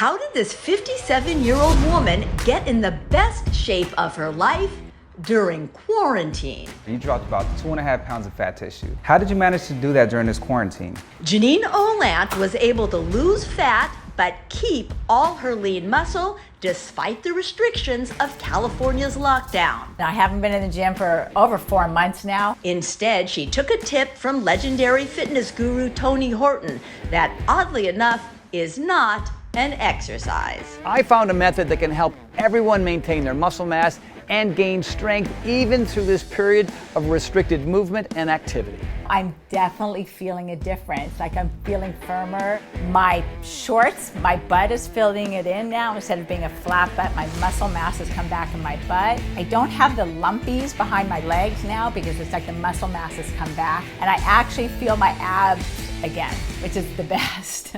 How did this 57-year-old woman get in the best shape of her life during quarantine? You dropped about 2.5 pounds of fat tissue. How did you manage to do that during this quarantine? Janine Olant was able to lose fat but keep all her lean muscle despite the restrictions of California's lockdown. I haven't been in the gym for over 4 months now. Instead, she took a tip from legendary fitness guru Tony Horton that, oddly enough, is not an exercise. I found a method that can help everyone maintain their muscle mass and gain strength even through this period of restricted movement and activity. I'm definitely feeling a difference. Like I'm feeling firmer. My shorts, my butt is filling it in now. Instead of being a flat butt, my muscle mass has come back in my butt. I don't have the lumpies behind my legs now because it's like the muscle mass has come back. And I actually feel my abs again, which is the best.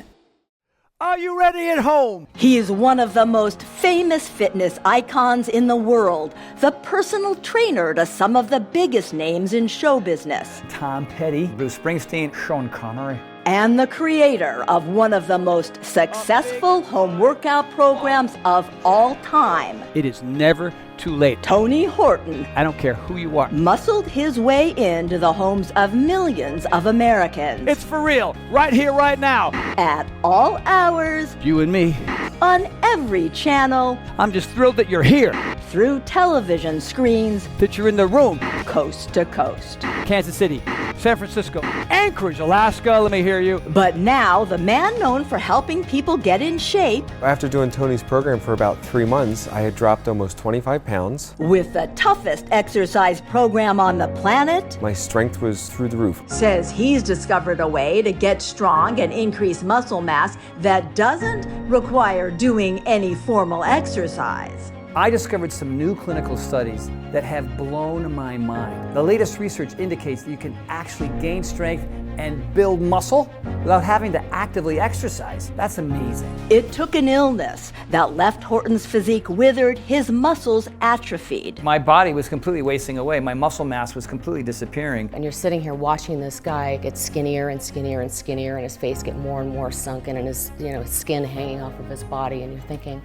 Are you ready at home? He is one of the most famous fitness icons in the world, the personal trainer to some of the biggest names in show business, Tom Petty, Bruce Springsteen, Sean Connery. and the creator of one of the most successful home workout programs of all time. It is never too late. Tony Horton I don't care who you are. muscled his way into the homes of millions of Americans It's for real, right here, right now. at all hours, You and me. on every channel, I'm just thrilled that you're here, through television screens, that you're in the room. coast to coast. Kansas City, San Francisco, Anchorage, Alaska, let me hear you. But now, the man known for helping people get in shape After doing Tony's program for about 3 months, I had dropped almost 25 pounds. with the toughest exercise program on the planet, My strength was through the roof. says he's discovered a way to get strong and increase muscle mass that doesn't require doing any formal exercise. I discovered some new clinical studies that have blown my mind. The latest research indicates that you can actually gain strength and build muscle without having to actively exercise. That's amazing. It took an illness that left Horton's physique withered, his muscles atrophied. My body was completely wasting away. My muscle mass was completely disappearing. And you're sitting here watching this guy get skinnier and skinnier and skinnier, and his face get more and more sunken, and his skin hanging off of his body, and you're thinking,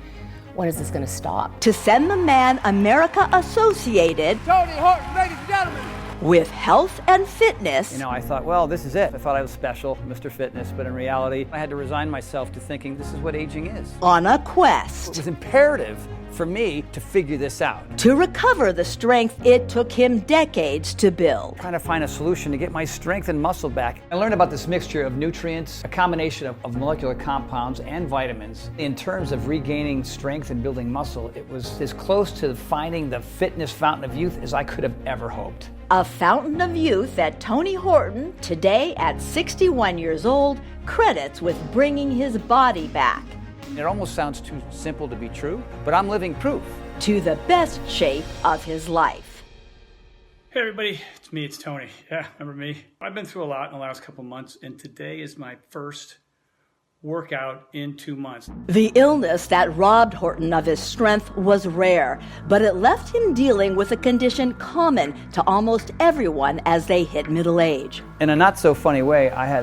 when is this going to stop? To send the man America associated Tony Horton, ladies and gentlemen. with health and fitness, I thought, well, this is it. I thought I was special, Mr. Fitness, but in reality, I had to resign myself to thinking this is what aging is. on a It quest was imperative for me to figure this out. to recover the strength it took him decades to build. Trying to find a solution to get my strength and muscle back. I learned about this mixture of nutrients, a combination of molecular compounds and vitamins. In terms of regaining strength and building muscle, it was as close to finding the fitness fountain of youth as I could have ever hoped. A fountain of youth that Tony Horton, today at 61 years old, credits with bringing his body back It almost sounds too simple to be true, but I'm living proof. to the best shape of his life. Hey everybody, it's Tony. Yeah, remember me? I've been through a lot in the last couple months, and today is my first workout in 2 months. The illness that robbed Horton of his strength was rare, but it left him dealing with a condition common to almost everyone as they hit middle age. In a not so funny way, I had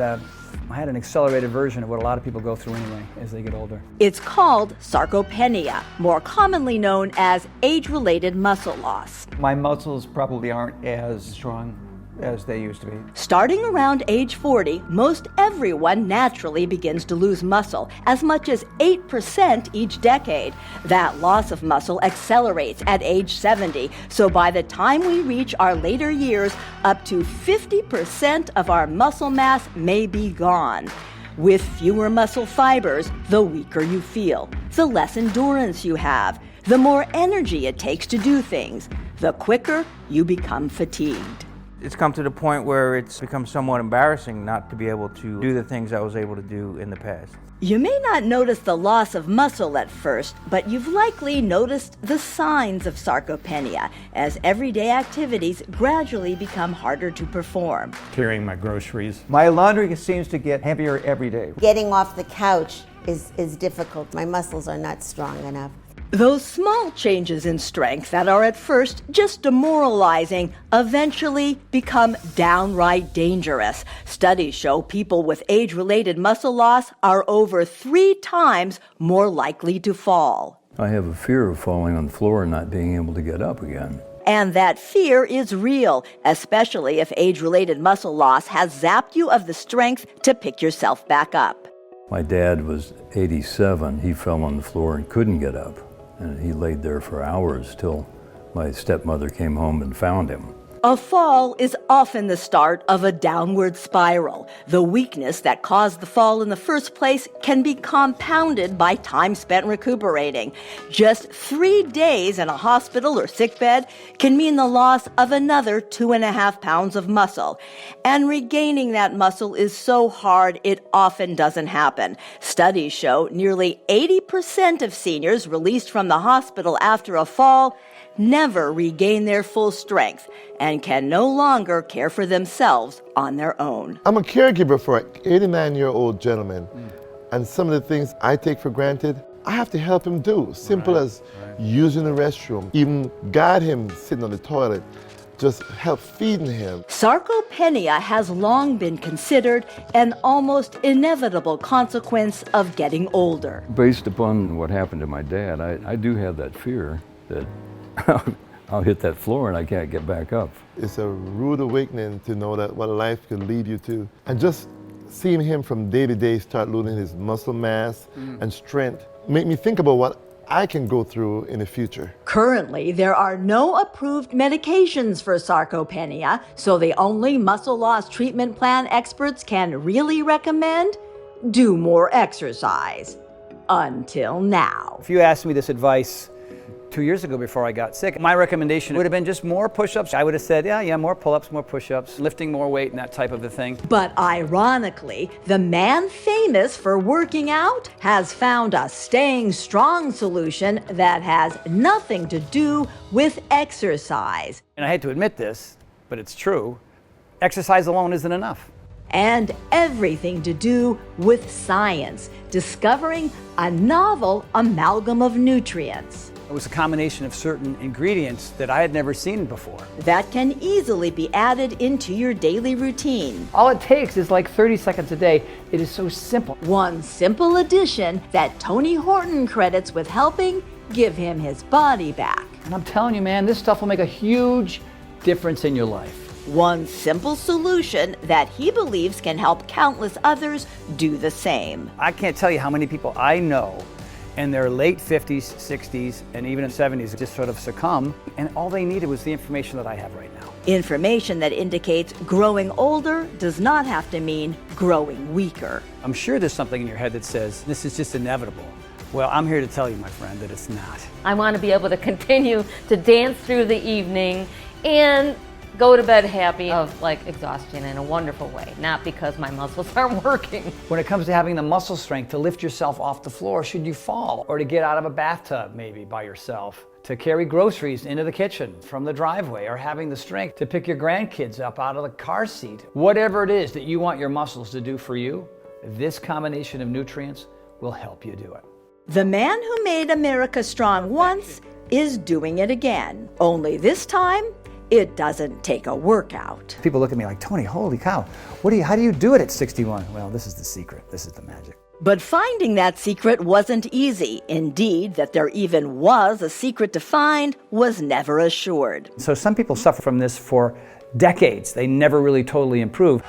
an accelerated version of what a lot of people go through anyway as they get older. It's called sarcopenia, more commonly known as age-related muscle loss. My muscles probably aren't as strong as they used to be. Starting around age 40, most everyone naturally begins to lose muscle, as much as 8% each decade. That loss of muscle accelerates at age 70, so by the time we reach our later years, up to 50% of our muscle mass may be gone. With fewer muscle fibers, the weaker you feel, the less endurance you have, the more energy it takes to do things, the quicker you become fatigued. It's come to the point where it's become somewhat embarrassing not to be able to do the things I was able to do in the past. You may not notice the loss of muscle at first, but you've likely noticed the signs of sarcopenia as everyday activities gradually become harder to perform. Carrying my groceries. My laundry seems to get heavier every day. Getting off the couch is difficult. My muscles are not strong enough. Those small changes in strength that are at first just demoralizing eventually become downright dangerous. Studies show people with age-related muscle loss are over 3 times more likely to fall. I have a fear of falling on the floor and not being able to get up again. And that fear is real, especially if age-related muscle loss has zapped you of the strength to pick yourself back up. My dad was 87. He fell on the floor and couldn't get up. And he laid there for hours till my stepmother came home and found him. A fall is often the start of a downward spiral. The weakness that caused the fall in the first place can be compounded by time spent recuperating. Just 3 days in a hospital or sickbed can mean the loss of another 2.5 pounds of muscle. And regaining that muscle is so hard it often doesn't happen. Studies show nearly 80% of seniors released from the hospital after a fall never regain their full strength and can no longer care for themselves on their own. I'm a caregiver for an 89-year-old gentleman, and some of the things I take for granted, I have to help him do. Simple as using the restroom, even guide him sitting on the toilet, just help feeding him. Sarcopenia has long been considered an almost inevitable consequence of getting older. Based upon what happened to my dad, I do have that fear that I'll hit that floor and I can't get back up. It's a rude awakening to know that what life can lead you to. And just seeing him from day to day start losing his muscle mass and strength make me think about what I can go through in the future. Currently, there are no approved medications for sarcopenia, so the only muscle loss treatment plan experts can really recommend: do more exercise. Until now. If you asked me this advice 2 years ago before I got sick, my recommendation would have been just more push-ups. I would have said, yeah, more pull-ups, more push-ups, lifting more weight and that type of a thing. But ironically, the man famous for working out has found a staying strong solution that has nothing to do with exercise. And I hate to admit this, but it's true. Exercise alone isn't enough. And everything to do with science, discovering a novel amalgam of nutrients It was a combination of certain ingredients that I had never seen before. that can easily be added into your daily routine. All it takes is like 30 seconds a day. It is so simple. One simple addition that Tony Horton credits with helping give him his body back. And I'm telling you, man, this stuff will make a huge difference in your life. One simple solution that he believes can help countless others do the same. I can't tell you how many people I know in their late 50s, 60s, and even in 70s just sort of succumb, and all they needed was the information that I have right now. Information that indicates growing older does not have to mean growing weaker. I'm sure there's something in your head that says, this is just inevitable. Well, I'm here to tell you, my friend, that it's not. I want to be able to continue to dance through the evening and go to bed happy of like exhaustion in a wonderful way, not because my muscles aren't working. When it comes to having the muscle strength to lift yourself off the floor should you fall, or to get out of a bathtub maybe by yourself, to carry groceries into the kitchen from the driveway, or having the strength to pick your grandkids up out of the car seat. Whatever it is that you want your muscles to do for you, this combination of nutrients will help you do it. The man who made America strong once is doing it again. Only this time, it doesn't take a workout. People look at me like, Tony, holy cow, how do you do it at 61? Well, this is the secret. This is the magic. But finding that secret wasn't easy. Indeed, that there even was a secret to find was never assured. So some people suffer from this for decades. They never really totally improve.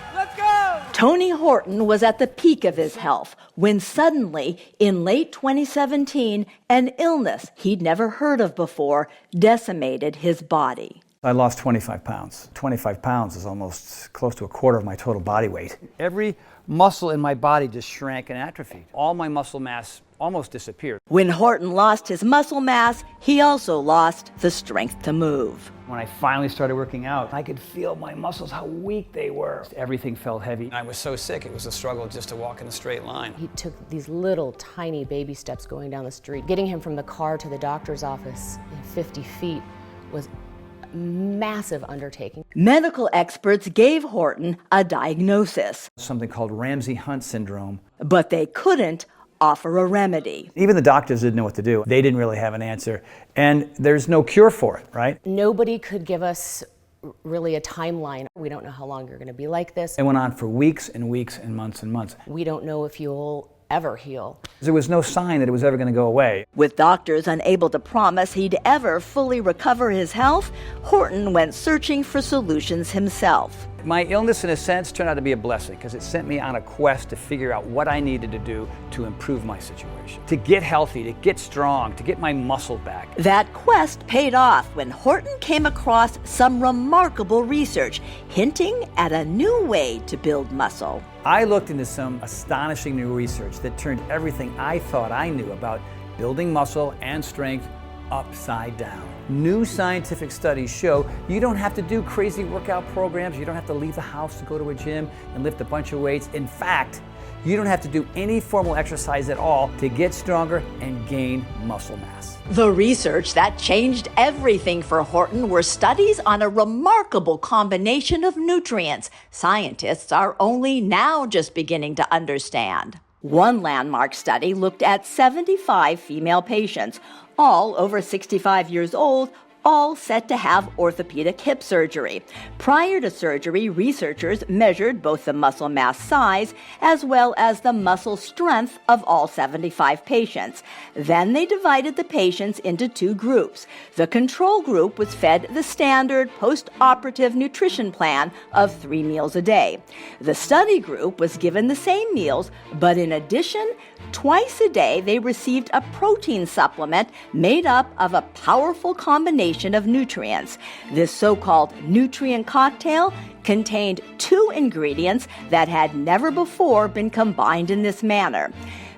Tony Horton was at the peak of his health when suddenly, in late 2017, an illness he'd never heard of before decimated his body. I lost 25 pounds. 25 pounds is almost close to a quarter of my total body weight. Every muscle in my body just shrank and atrophied. All my muscle mass almost disappeared. When Horton lost his muscle mass, he also lost the strength to move. When I finally started working out, I could feel my muscles, how weak they were. Everything felt heavy. I was so sick, it was a struggle just to walk in a straight line. He took these little tiny baby steps going down the street. Getting him from the car to the doctor's office in 50 feet was a massive undertaking. Medical experts gave Horton a diagnosis, Something called Ramsay-Hunt syndrome. but they couldn't offer a remedy. Even the doctors didn't know what to do. They didn't really have an answer. And there's no cure for it, right? Nobody could give us really a timeline. We don't know how long you're going to be like this. It went on for weeks and weeks and months and months. We don't know if you'll ever heal. There was no sign that it was ever going to go away. With doctors unable to promise he'd ever fully recover his health, Horton went searching for solutions himself. My illness, in a sense, turned out to be a blessing because it sent me on a quest to figure out what I needed to do to improve my situation, to get healthy, to get strong, to get my muscle back. That quest paid off when Horton came across some remarkable research hinting at a new way to build muscle. I looked into some astonishing new research that turned everything I thought I knew about building muscle and strength upside down. New scientific studies show you don't have to do crazy workout programs, you don't have to leave the house to go to a gym and lift a bunch of weights. In fact, you don't have to do any formal exercise at all to get stronger and gain muscle mass. The research that changed everything for Horton were studies on a remarkable combination of nutrients scientists are only now just beginning to understand. One landmark study looked at 75 female patients, all over 65 years old, all set to have orthopedic hip surgery. Prior to surgery, researchers measured both the muscle mass size as well as the muscle strength of all 75 patients. Then they divided the patients into two groups. The control group was fed the standard post-operative nutrition plan of 3 meals a day. The study group was given the same meals, but in addition, twice a day they received a protein supplement made up of a powerful combination of nutrients. This so-called nutrient cocktail contained 2 ingredients that had never before been combined in this manner.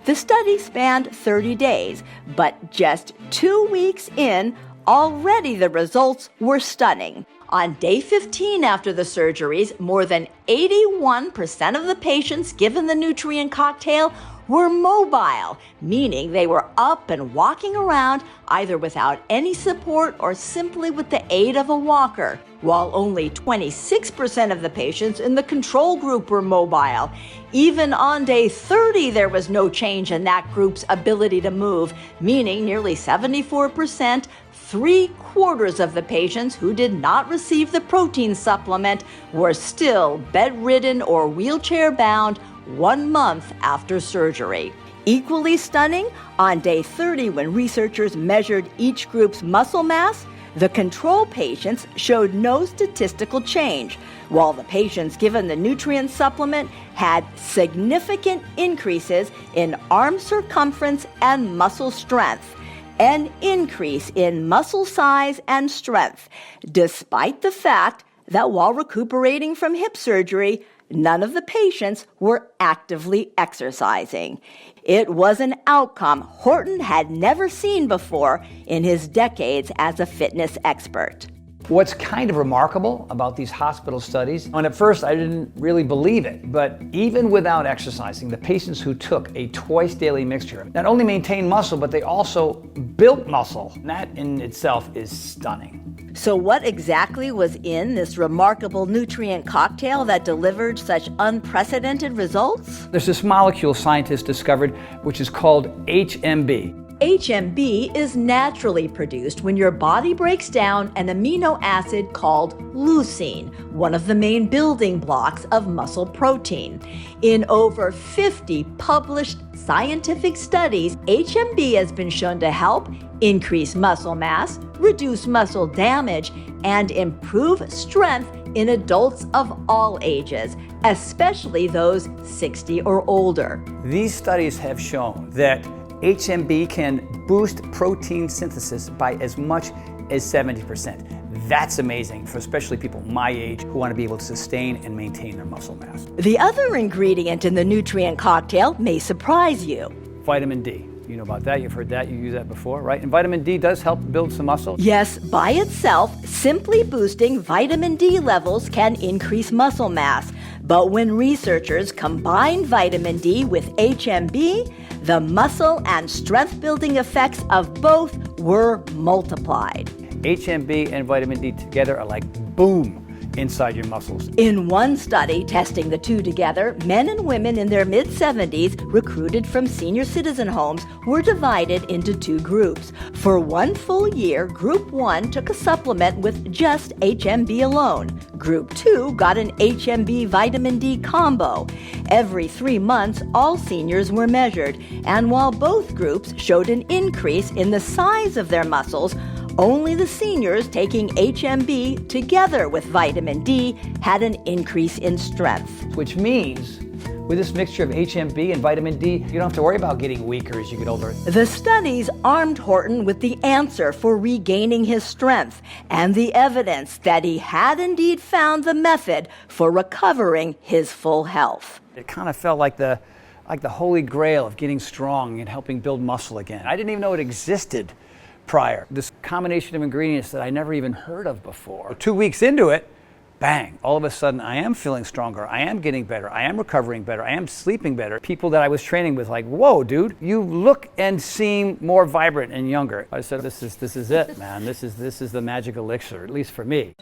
The study spanned 30 days, but just 2 weeks in, already the results were stunning. On day 15 after the surgeries, more than 81% of the patients given the nutrient cocktail were mobile, meaning they were up and walking around either without any support or simply with the aid of a walker, while only 26% of the patients in the control group were mobile. Even on day 30, there was no change in that group's ability to move, meaning nearly 74%, 3/4 of the patients who did not receive the protein supplement were still bedridden or wheelchair-bound 1 month after surgery. Equally stunning, on day 30, when researchers measured each group's muscle mass, the control patients showed no statistical change, while the patients given the nutrient supplement had significant increases in arm circumference and muscle strength, an increase in muscle size and strength, despite the fact that while recuperating from hip surgery, none of the patients were actively exercising. It was an outcome Horton had never seen before in his decades as a fitness expert. What's kind of remarkable about these hospital studies, and at first I didn't really believe it, but even without exercising, the patients who took a twice daily mixture not only maintained muscle, but they also built muscle. And that in itself is stunning. So what exactly was in this remarkable nutrient cocktail that delivered such unprecedented results? There's this molecule scientists discovered which is called HMB. HMB is naturally produced when your body breaks down an amino acid called leucine, one of the main building blocks of muscle protein. In over 50 published scientific studies, HMB has been shown to help increase muscle mass, reduce muscle damage, and improve strength in adults of all ages, especially those 60 or older. These studies have shown that HMB can boost protein synthesis by as much as 70%. That's amazing for especially people my age who want to be able to sustain and maintain their muscle mass. The other ingredient in the nutrient cocktail may surprise you. Vitamin D. You know about that, you've heard that, you use that before, right? And vitamin D does help build some muscle. Yes, by itself, simply boosting vitamin D levels can increase muscle mass. But when researchers combined vitamin D with HMB, the muscle and strength building effects of both were multiplied. HMB and vitamin D together are like boom. inside your muscles. In one study testing the two together, men and women in their mid-70s recruited from senior citizen homes were divided into two groups. For 1 full year, Group 1 took a supplement with just HMB alone. Group 2 got an HMB vitamin D combo. Every 3 months, all seniors were measured, and while both groups showed an increase in the size of their muscles, only the seniors taking HMB together with vitamin D had an increase in strength. Which means, with this mixture of HMB and vitamin D, you don't have to worry about getting weaker as you get older. The studies armed Horton with the answer for regaining his strength and the evidence that he had indeed found the method for recovering his full health. It kind of felt like the holy grail of getting strong and helping build muscle again. I didn't even know it existed prior. This combination of ingredients that I never even heard of before. 2 weeks into it, bang, all of a sudden I am feeling stronger, I am getting better, I am recovering better, I am sleeping better. People that I was training with like, whoa dude, you look and seem more vibrant and younger. I said, this is it, man. This is the magic elixir, at least for me.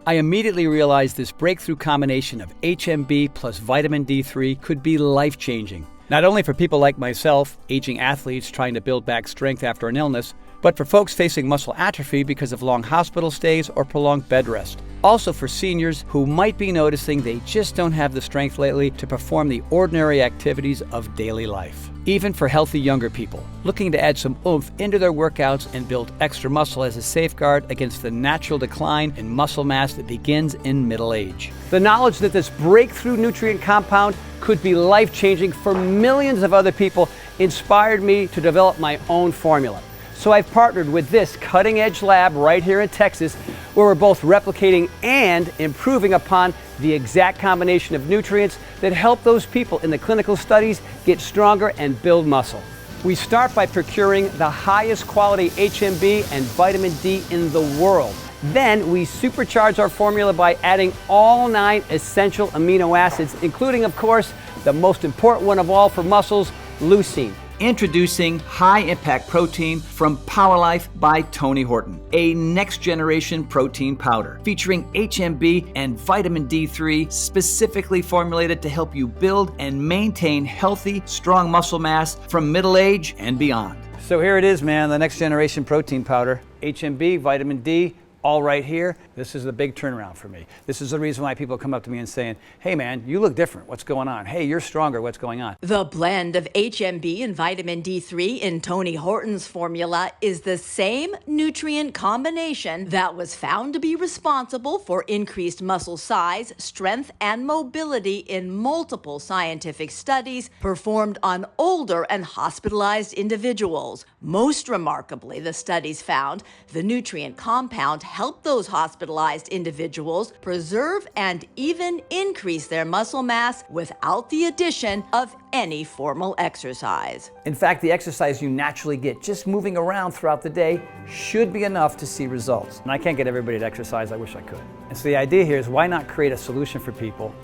I immediately realized this breakthrough combination of HMB plus vitamin D3 could be life-changing. Not only for people like myself, aging athletes trying to build back strength after an illness, but for folks facing muscle atrophy because of long hospital stays or prolonged bed rest. Also for seniors who might be noticing they just don't have the strength lately to perform the ordinary activities of daily life. Even for healthy younger people, looking to add some oomph into their workouts and build extra muscle as a safeguard against the natural decline in muscle mass that begins in middle age. The knowledge that this breakthrough nutrient compound could be life-changing for millions of other people inspired me to develop my own formula. So I've partnered with this cutting-edge lab right here in Texas, where we're both replicating and improving upon the exact combination of nutrients that help those people in the clinical studies get stronger and build muscle. We start by procuring the highest quality HMB and vitamin D in the world. Then we supercharge our formula by adding all 9 essential amino acids, including, of course, the most important one of all for muscles, leucine. Introducing High Impact Protein from PowerLife by Tony Horton, a next-generation protein powder featuring HMB and vitamin D3 specifically formulated to help you build and maintain healthy, strong muscle mass from middle age and beyond. So here it is, man, the next-generation protein powder, HMB, vitamin D, all right here. This is a big turnaround for me. This is the reason why people come up to me and saying, hey man, you look different, what's going on? Hey, you're stronger, what's going on? The blend of HMB and vitamin D3 in Tony Horton's formula is the same nutrient combination that was found to be responsible for increased muscle size, strength, and mobility in multiple scientific studies performed on older and hospitalized individuals. Most remarkably, the studies found the nutrient compound help those hospitalized individuals preserve and even increase their muscle mass without the addition of any formal exercise. In fact, the exercise you naturally get just moving around throughout the day should be enough to see results. And I can't get everybody to exercise, I wish I could. And so the idea here is why not create a solution for people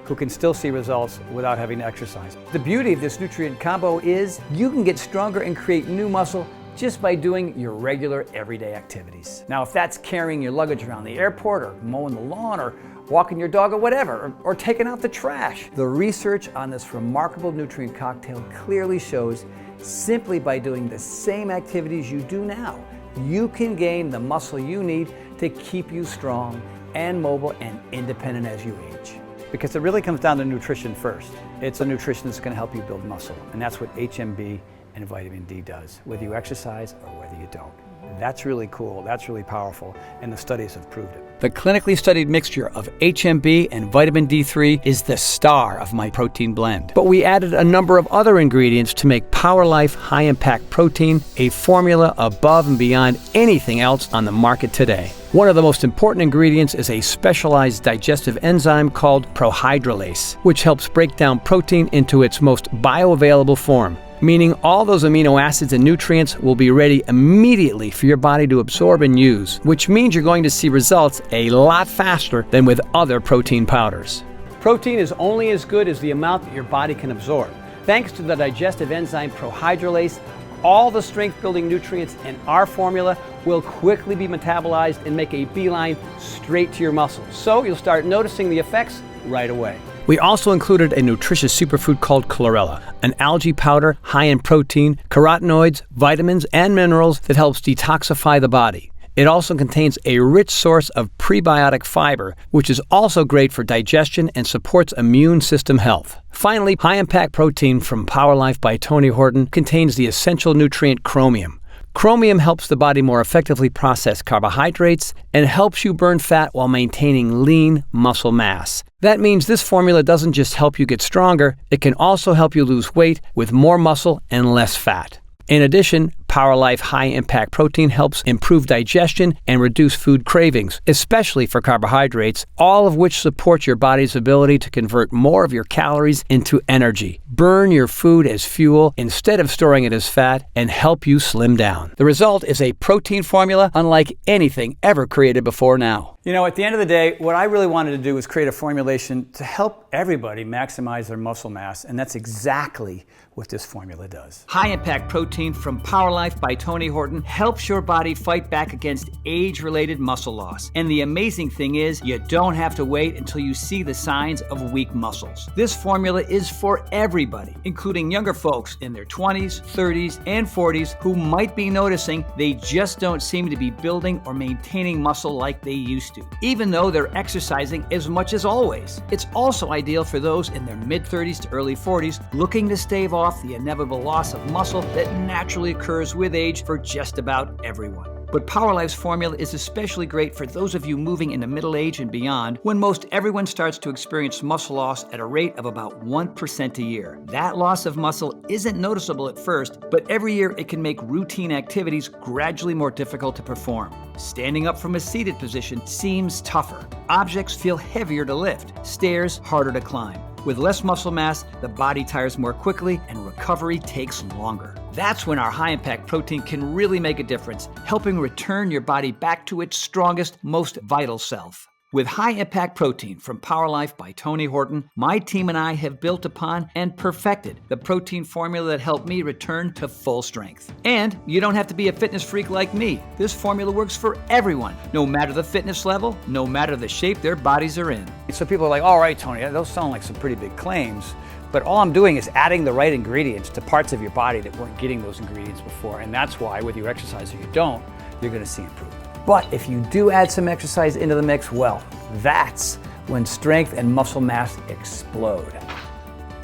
who can still see results without having to exercise. The beauty of this nutrient combo is you can get stronger and create new muscle just by doing your regular everyday activities. Now, if that's carrying your luggage around the airport or mowing the lawn or walking your dog or whatever, or taking out the trash, the research on this remarkable nutrient cocktail clearly shows simply by doing the same activities you do now, you can gain the muscle you need to keep you strong and mobile and independent as you age. Because it really comes down to nutrition first. It's a nutrition that's going to help you build muscle, and that's what HMB and vitamin D does, whether you exercise or whether you don't. That's really cool, that's really powerful, and the studies have proved it. The clinically studied mixture of HMB and vitamin D3 is the star of my protein blend. But we added a number of other ingredients to make PowerLife High Impact Protein a formula above and beyond anything else on the market today. One of the most important ingredients is a specialized digestive enzyme called prohydrolase, which helps break down protein into its most bioavailable form, meaning all those amino acids and nutrients will be ready immediately for your body to absorb and use, which means you're going to see results a lot faster than with other protein powders. Protein is only as good as the amount that your body can absorb. Thanks to the digestive enzyme prohydrolase, all the strength-building nutrients in our formula will quickly be metabolized and make a beeline straight to your muscles. So you'll start noticing the effects right away. We also included a nutritious superfood called chlorella, an algae powder high in protein, carotenoids, vitamins, and minerals that helps detoxify the body. It also contains a rich source of prebiotic fiber, which is also great for digestion and supports immune system health. Finally, high-impact protein from Power Life by Tony Horton contains the essential nutrient chromium. Chromium helps the body more effectively process carbohydrates and helps you burn fat while maintaining lean muscle mass. That means this formula doesn't just help you get stronger, it can also help you lose weight with more muscle and less fat. In addition, Power Life High Impact Protein helps improve digestion and reduce food cravings, especially for carbohydrates, all of which support your body's ability to convert more of your calories into energy, burn your food as fuel instead of storing it as fat, and help you slim down. The result is a protein formula unlike anything ever created before now. You know, at the end of the day, what I really wanted to do was create a formulation to help everybody maximize their muscle mass, and that's exactly what this formula does. High Impact Protein from Power Life by Tony Horton helps your body fight back against age-related muscle loss. And the amazing thing is, you don't have to wait until you see the signs of weak muscles. This formula is for everybody, including younger folks in their 20s, 30s, and 40s who might be noticing they just don't seem to be building or maintaining muscle like they used to, even though they're exercising as much as always. It's also ideal for those in their mid-30s to early 40s looking to stave off the inevitable loss of muscle that naturally occurs with age for just about everyone. But Power Life's formula is especially great for those of you moving into middle age and beyond, when most everyone starts to experience muscle loss at a rate of about 1% a year. That loss of muscle isn't noticeable at first, but every year it can make routine activities gradually more difficult to perform. Standing up from a seated position seems tougher. Objects feel heavier to lift. Stairs harder to climb. With less muscle mass, the body tires more quickly and recovery takes longer. That's when our high-impact protein can really make a difference, helping return your body back to its strongest, most vital self. With high-impact protein from Power Life by Tony Horton, my team and I have built upon and perfected the protein formula that helped me return to full strength. And you don't have to be a fitness freak like me. This formula works for everyone, no matter the fitness level, no matter the shape their bodies are in. So people are like, all right, Tony, those sound like some pretty big claims. But all I'm doing is adding the right ingredients to parts of your body that weren't getting those ingredients before. And that's why, whether you exercise or you don't, you're going to see improvement. But if you do add some exercise into the mix, well, that's when strength and muscle mass explode.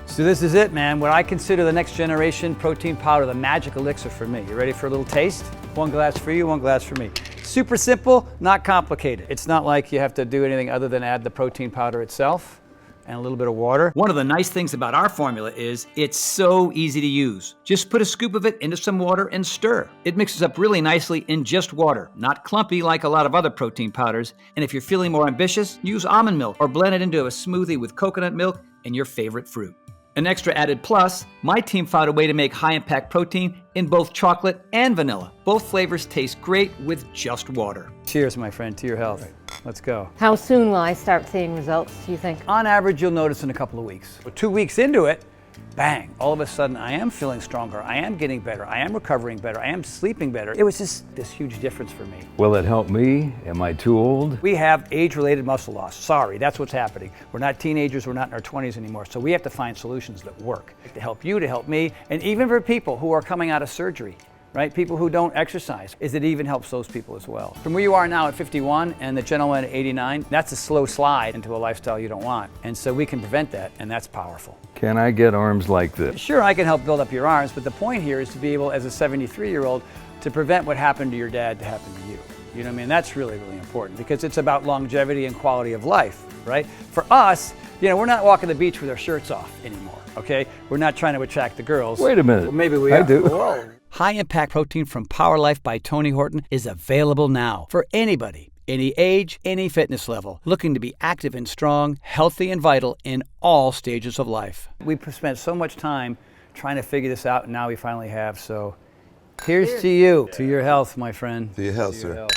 So this is it, man. What I consider the next generation protein powder, the magic elixir for me. You ready for a little taste? One glass for you, one glass for me. Super simple, not complicated. It's not like you have to do anything other than add the protein powder itself and a little bit of water. One of the nice things about our formula is it's so easy to use. Just put a scoop of it into some water and stir. It mixes up really nicely in just water, not clumpy like a lot of other protein powders. And if you're feeling more ambitious, use almond milk or blend it into a smoothie with coconut milk and your favorite fruit. An extra added plus, my team found a way to make high-impact protein in both chocolate and vanilla. Both flavors taste great with just water. Cheers, my friend, to your health. Let's go. How soon will I start seeing results, do you think? On average, you'll notice in a couple of weeks. 2 weeks into it, bang, all of a sudden I am feeling stronger, I am getting better, I am recovering better, I am sleeping better. It was just this huge difference for me. Will it help me? Am I too old? We have age-related muscle loss. Sorry, that's what's happening. We're not teenagers, we're not in our 20s anymore, so we have to find solutions that work to help you, to help me, and even for people who are coming out of surgery. Right? People who don't exercise, is it even helps those people as well. From where you are now at 51 and the gentleman at 89, that's a slow slide into a lifestyle you don't want. And so we can prevent that, and that's powerful. Can I get arms like this? Sure, I can help build up your arms, but the point here is to be able, as a 73-year-old, to prevent what happened to your dad to happen to you. You know what I mean? That's really, really important because it's about longevity and quality of life, right? For us, you know, we're not walking the beach with our shirts off anymore, okay? We're not trying to attract the girls. Wait a minute. Well, maybe we I are. do. Whoa. High-impact protein from Power Life by Tony Horton is available now for anybody, any age, any fitness level, looking to be active and strong, healthy and vital in all stages of life. We've spent so much time trying to figure this out, and now we finally have. So here's to you, to your health, my friend. To your health, sir.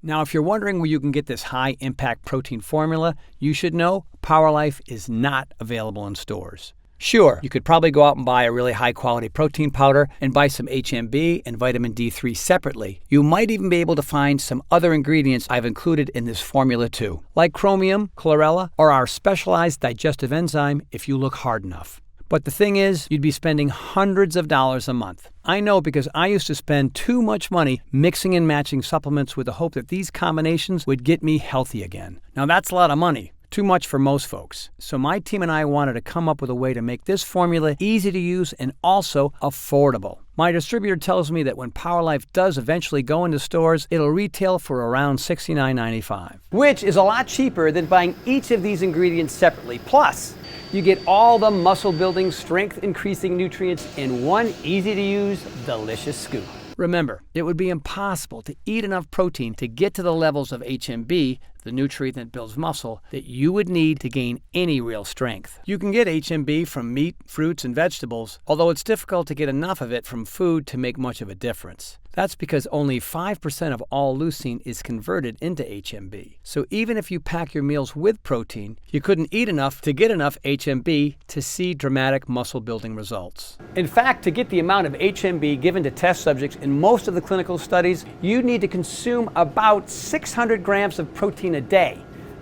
Now, if you're wondering where you can get this high-impact protein formula, you should know Power Life is not available in stores. Sure, you could probably go out and buy a really high-quality protein powder and buy some HMB and vitamin D3 separately. You might even be able to find some other ingredients I've included in this formula too, like chromium, chlorella, or our specialized digestive enzyme if you look hard enough. But the thing is, you'd be spending hundreds of dollars a month. I know because I used to spend too much money mixing and matching supplements with the hope that these combinations would get me healthy again. Now that's a lot of money. Too much for most folks. So my team and I wanted to come up with a way to make this formula easy to use and also affordable. My distributor tells me that when PowerLife does eventually go into stores, it'll retail for around $69.95, which is a lot cheaper than buying each of these ingredients separately. Plus, you get all the muscle-building, strength-increasing nutrients in one easy-to-use, delicious scoop. Remember, it would be impossible to eat enough protein to get to the levels of HMB, the nutrient that builds muscle, that you would need to gain any real strength. You can get HMB from meat, fruits, and vegetables, although it's difficult to get enough of it from food to make much of a difference. That's because only 5% of all leucine is converted into HMB. So even if you pack your meals with protein, you couldn't eat enough to get enough HMB to see dramatic muscle-building results. In fact, to get the amount of HMB given to test subjects in most of the clinical studies, you need to consume about 600 grams of protein a day.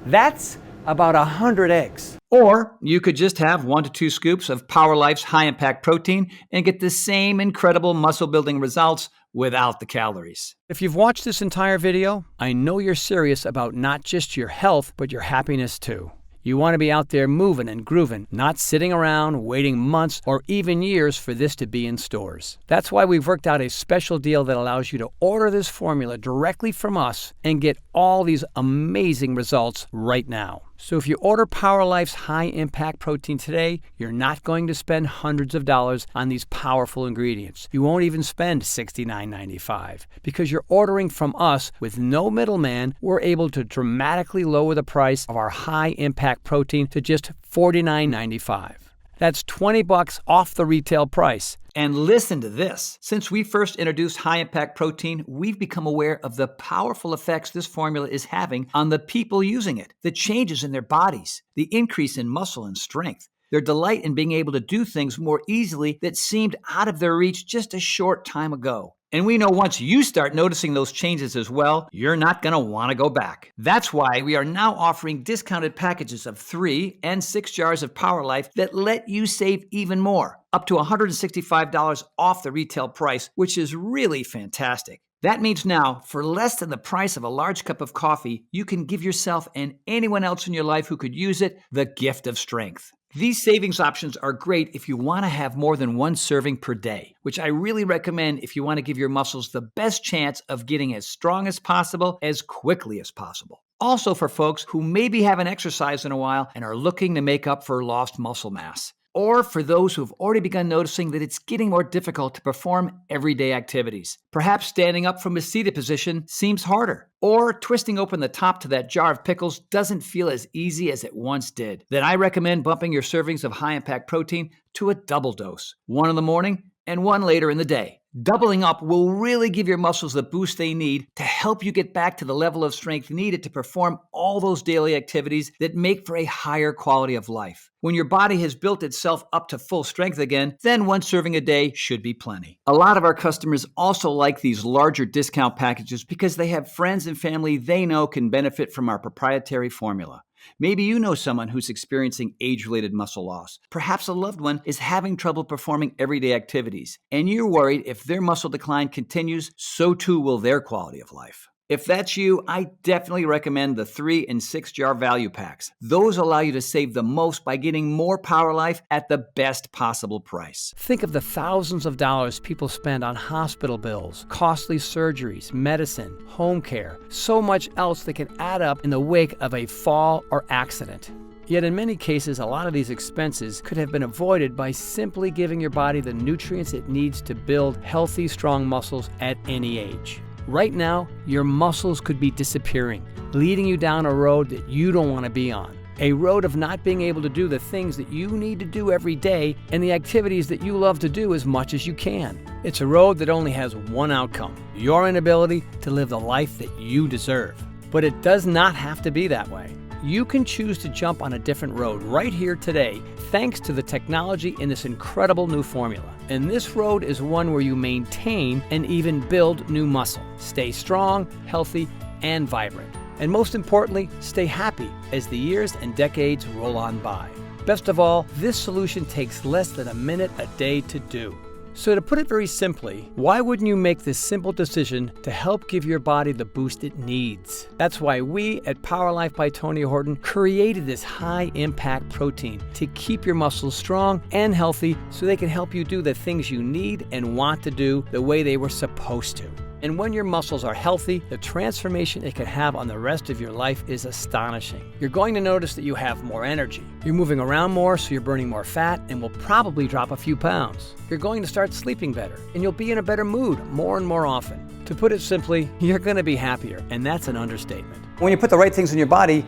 That's about 100 eggs. Or you could just have 1 to 2 scoops of PowerLife's high-impact protein and get the same incredible muscle-building results without the calories. If you've watched this entire video, I know you're serious about not just your health, but your happiness too. You want to be out there moving and grooving, not sitting around waiting months or even years for this to be in stores. That's why we've worked out a special deal that allows you to order this formula directly from us and get all these amazing results right now. So if you order PowerLife's high-impact protein today, you're not going to spend hundreds of dollars on these powerful ingredients. You won't even spend $69.95. Because you're ordering from us with no middleman, we're able to dramatically lower the price of our high-impact protein to just $49.95. That's $20 off the retail price. And listen to this. Since we first introduced high-impact protein, we've become aware of the powerful effects this formula is having on the people using it, the changes in their bodies, the increase in muscle and strength, their delight in being able to do things more easily that seemed out of their reach just a short time ago. And we know once you start noticing those changes as well, you're not going to want to go back. That's why we are now offering discounted packages of 3 and 6 jars of PowerLife that let you save even more, up to $165 off the retail price, which is really fantastic. That means now, for less than the price of a large cup of coffee, you can give yourself and anyone else in your life who could use it the gift of strength. These savings options are great if you want to have more than 1 serving per day, which I really recommend if you want to give your muscles the best chance of getting as strong as possible, as quickly as possible. Also for folks who maybe haven't exercised in a while and are looking to make up for lost muscle mass. Or for those who've already begun noticing that it's getting more difficult to perform everyday activities. Perhaps standing up from a seated position seems harder. Or twisting open the top to that jar of pickles doesn't feel as easy as it once did. Then I recommend bumping your servings of high-impact protein to a double dose. 1 in the morning and 1 later in the day. Doubling up will really give your muscles the boost they need to help you get back to the level of strength needed to perform all those daily activities that make for a higher quality of life. When your body has built itself up to full strength again, then 1 serving a day should be plenty. A lot of our customers also like these larger discount packages because they have friends and family they know can benefit from our proprietary formula. Maybe you know someone who's experiencing age-related muscle loss. Perhaps a loved one is having trouble performing everyday activities, and you're worried if their muscle decline continues, so too will their quality of life. If that's you, I definitely recommend the 3 and 6 jar value packs. Those allow you to save the most by getting more PowerLife at the best possible price. Think of the thousands of dollars people spend on hospital bills, costly surgeries, medicine, home care, so much else that can add up in the wake of a fall or accident. Yet in many cases, a lot of these expenses could have been avoided by simply giving your body the nutrients it needs to build healthy, strong muscles at any age. Right now, your muscles could be disappearing, leading you down a road that you don't want to be on. A road of not being able to do the things that you need to do every day and the activities that you love to do as much as you can. It's a road that only has one outcome: your inability to live the life that you deserve. But it does not have to be that way. you can choose to jump on a different road right here today, thanks to the technology in this incredible new formula. And this road is one where you maintain and even build new muscle. Stay strong, healthy, and vibrant. And most importantly, stay happy as the years and decades roll on by. Best of all, this solution takes less than a minute a day to do. So to put it very simply, why wouldn't you make this simple decision to help give your body the boost it needs? That's why we at Power Life by Tony Horton created this high-impact protein to keep your muscles strong and healthy so they can help you do the things you need and want to do the way they were supposed to. And when your muscles are healthy, the transformation it can have on the rest of your life is astonishing. You're going to notice that you have more energy. You're moving around more, so you're burning more fat and will probably drop a few pounds. You're going to start sleeping better, and you'll be in a better mood more and more often. To put it simply, you're going to be happier, and that's an understatement. When you put the right things in your body,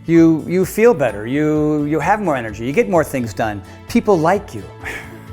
you feel better, you have more energy, you get more things done. People like you.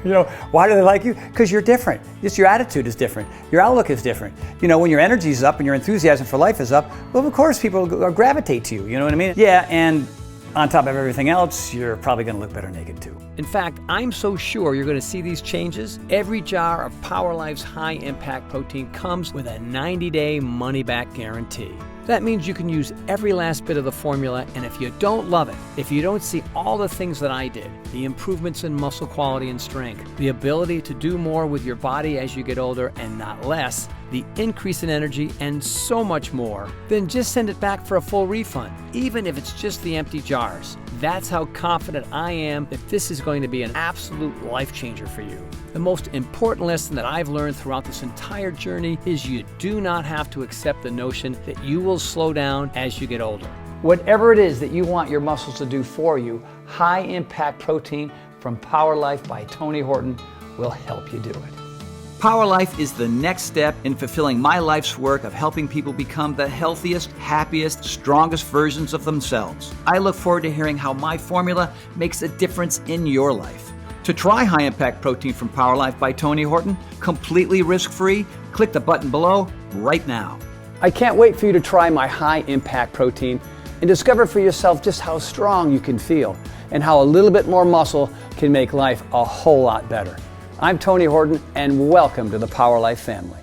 You know, why do they like you? Because you're different. Just your attitude is different. Your outlook is different. You know, when your energy is up and your enthusiasm for life is up, well, of course people gravitate to you, you know what I mean? Yeah, and on top of everything else, you're probably gonna look better naked too. In fact, I'm so sure you're gonna see these changes. Every jar of Power Life's high-impact protein comes with a 90-day money-back guarantee. That means you can use every last bit of the formula, and if you don't love it, if you don't see all the things that I did, the improvements in muscle quality and strength, the ability to do more with your body as you get older and not less, the increase in energy, and so much more, then just send it back for a full refund, even if it's just the empty jars. That's how confident I am that this is going to be an absolute life changer for you. The most important lesson that I've learned throughout this entire journey is you do not have to accept the notion that you will slow down as you get older. Whatever it is that you want your muscles to do for you, high impact protein from Power Life by Tony Horton will help you do it. Power Life is the next step in fulfilling my life's work of helping people become the healthiest, happiest, strongest versions of themselves. I look forward to hearing how my formula makes a difference in your life. To try high impact protein from Power Life by Tony Horton, completely risk-free, click the button below right now. I can't wait for you to try my high impact protein and discover for yourself just how strong you can feel and how a little bit more muscle can make life a whole lot better. I'm Tony Horton, and welcome to the Power Life family.